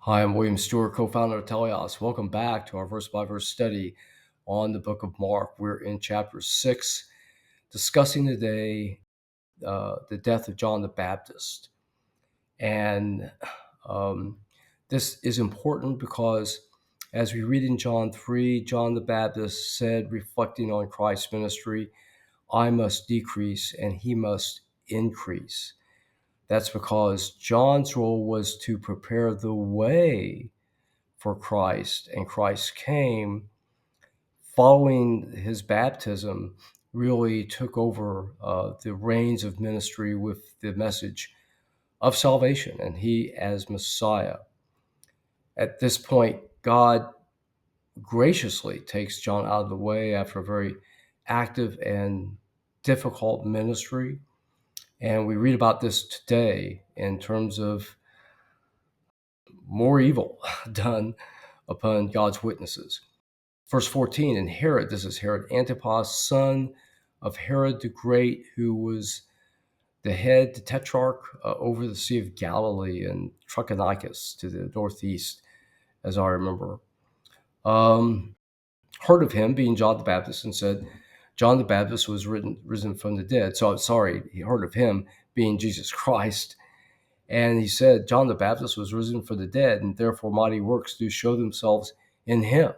Hi, I'm William Stewart, co-founder of Teleios. Welcome back to our verse-by-verse study on the book of Mark. We're in chapter 6, discussing today the death of John the Baptist. And this is important because as we read in John 3, John the Baptist said, reflecting on Christ's ministry, I must decrease and he must increase. That's because John's role was to prepare the way for Christ, and Christ came following his baptism, really took over the reins of ministry with the message of salvation, and he as Messiah. At this point, God graciously takes John out of the way after a very active and difficult ministry. And we read about this today in terms of more evil done upon God's witnesses. Verse 14, and Herod, this is Herod Antipas, son of Herod the Great, who was the head, the tetrarch over the Sea of Galilee and Trachonitis to the northeast, as I remember, heard of him, being John the Baptist, and said, John the Baptist was risen from the dead. So, sorry, he heard of him, being Jesus Christ. And he said, John the Baptist was risen from the dead, and therefore mighty works do show themselves in him.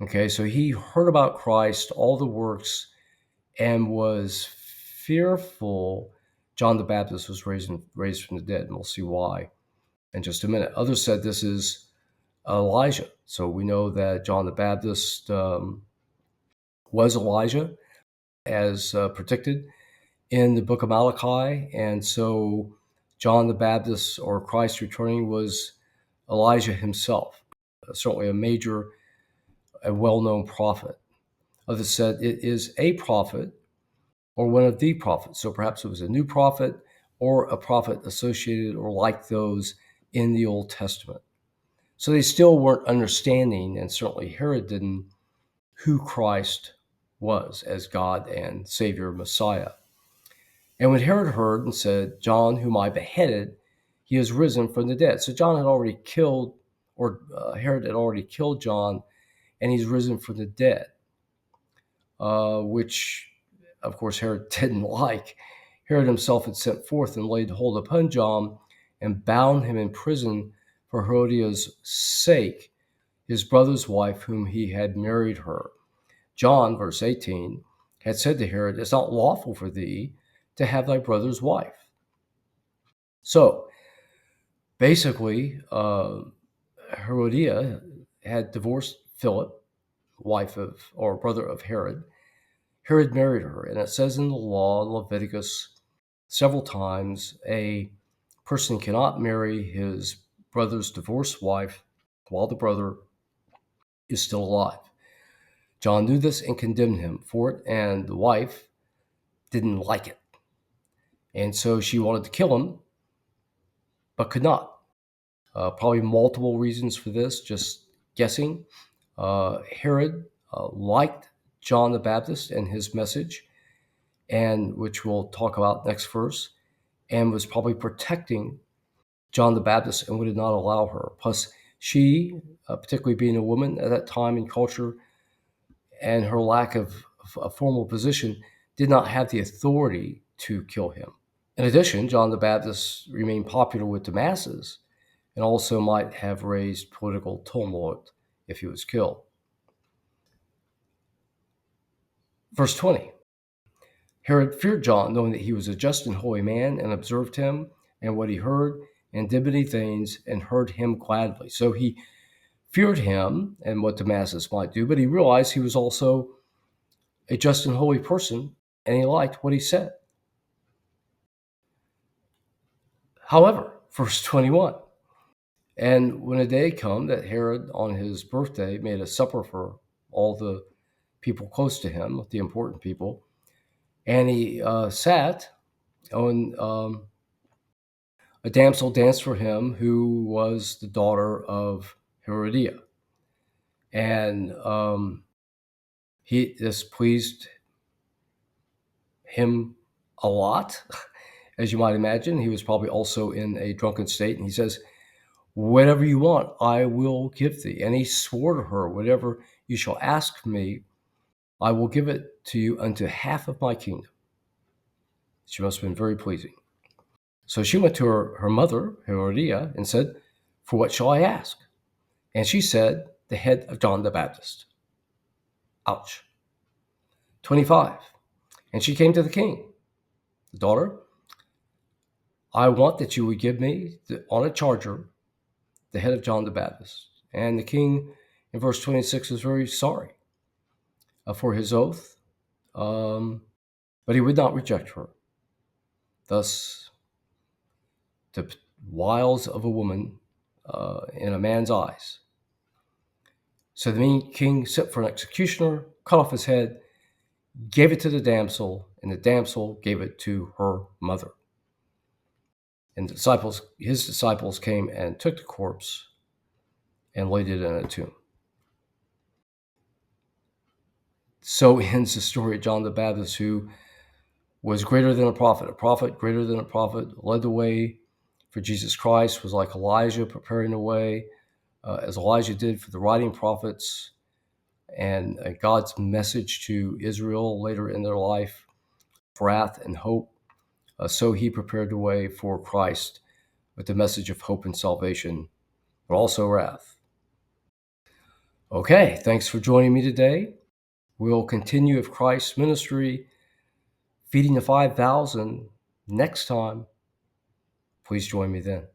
Okay, so he heard about Christ, all the works, and was fearful John the Baptist was raised from the dead, and we'll see why in just a minute. Others said this is Elijah. So we know that John the Baptist was Elijah, as predicted in the book of Malachi, and so John the Baptist, or Christ returning, was Elijah himself, certainly a major, a well-known prophet. Others said it is a prophet or one of the prophets. So perhaps it was a new prophet or a prophet associated or like those in the Old Testament. So they still weren't understanding, and certainly Herod didn't, who Christ was as God and Savior Messiah. And when Herod heard and said, John, whom I beheaded, he is risen from the dead. So John had already killed, or Herod had already killed John, and he's risen from the dead, which, of course, Herod didn't like. Herod himself had sent forth and laid hold upon John and bound him in prison for Herodias' sake, his brother's wife, whom he had married her. John, verse 18, had said to Herod, it's not lawful for thee to have thy brother's wife. So basically, Herodia had divorced Philip, wife of, or brother of Herod. Herod married her, and it says in the law, in Leviticus, several times, a person cannot marry his brother's divorced wife while the brother is still alive. John knew this and condemned him for it, and the wife didn't like it. And so she wanted to kill him, but could not. Probably multiple reasons for this, just guessing. Herod liked John the Baptist and his message, and which we'll talk about next verse, and was probably protecting John the Baptist and would not allow her. Plus, she, particularly being a woman at that time in culture, and her lack of a formal position, did not have the authority to kill him. In addition, John the Baptist remained popular with the masses and also might have raised political tumult if he was killed. Verse 20, Herod feared John, knowing that he was a just and holy man, and observed him and what he heard, and did many things, and heard him gladly. So he feared him and what the masses might do, but he realized he was also a just and holy person, and he liked what he said. However, verse 21, and when a day come that Herod on his birthday made a supper for all the people close to him, the important people, and he sat on a damsel danced for him who was the daughter of Herodia. And this pleased him a lot, as you might imagine. He was probably also in a drunken state. And he says, Whatever you want, I will give thee. And he swore to her, whatever you shall ask me, I will give it to you unto half of my kingdom. She must have been very pleasing. So she went to her mother, Herodias, and said, for what shall I ask? And she said, the head of John the Baptist. Ouch. 25. And she came to the king. Daughter, I want that you would give me on a charger the head of John the Baptist. And the king in verse 26 is very sorry for his oath, but he would not reject her. Thus, the wiles of a woman in a man's eyes. So the king sent for an executioner, cut off his head, gave it to the damsel, and the damsel gave it to her mother. And his disciples came and took the corpse and laid it in a tomb. So ends the story of John the Baptist, who was greater than a prophet greater than a prophet, led the way for Jesus Christ, was like Elijah preparing the way, as Elijah did for the writing prophets, and God's message to Israel later in their life, wrath and hope. So he prepared the way for Christ with the message of hope and salvation, but also wrath. Okay, thanks for joining me today. We'll continue with Christ's ministry, feeding the 5,000 next time. Please join me then.